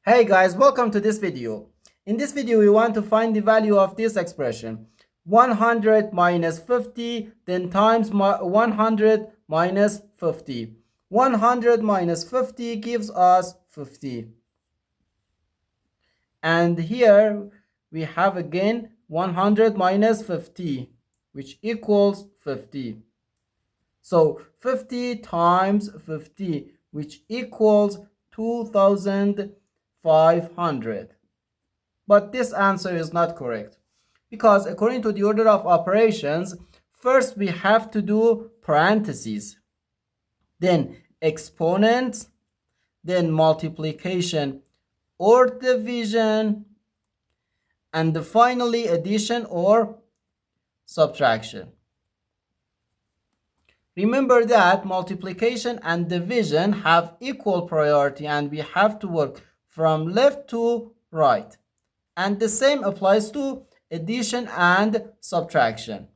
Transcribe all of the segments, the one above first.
Hey guys, welcome to this video. In this video, we want to find the value of this expression. 100 minus 50, then times 100 minus 50. 100 minus 50 gives us 50. And here we have again 100 minus 50, which equals 50. So 50 times 50, which equals 2,500. But this answer is not correct, because according to the order of operations, first we have to do parentheses, then exponents, then multiplication or division, and finally addition or subtraction. Remember that multiplication and division have equal priority and we have to work from left to right. And the same applies to addition and subtraction.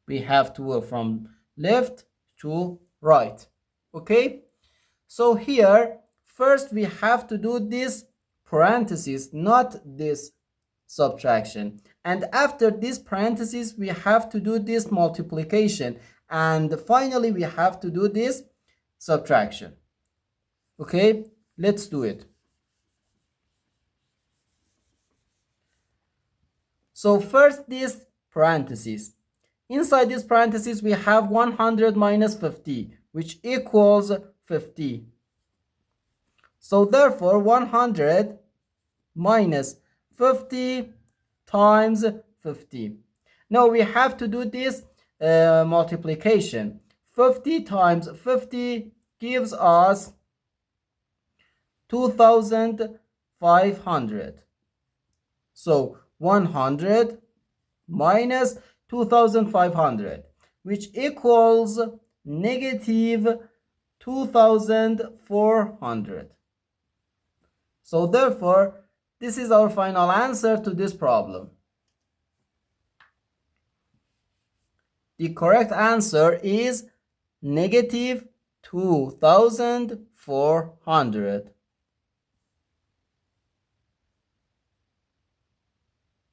We have to work from left to right. Okay? So here, first we have to do this parentheses, not this subtraction. And after this parentheses, we have to do this multiplication. And finally, we have to do this subtraction. Okay? Let's do it. So first this parentheses. Inside this parentheses we have 100 minus 50, which equals 50. So therefore 100 minus 50 times 50. Now we have to do this multiplication. 50 times 50 gives us 2,500. So 100 minus 2,500, which equals negative 2,400. So therefore, this is our final answer to this problem. The correct answer is negative 2,400.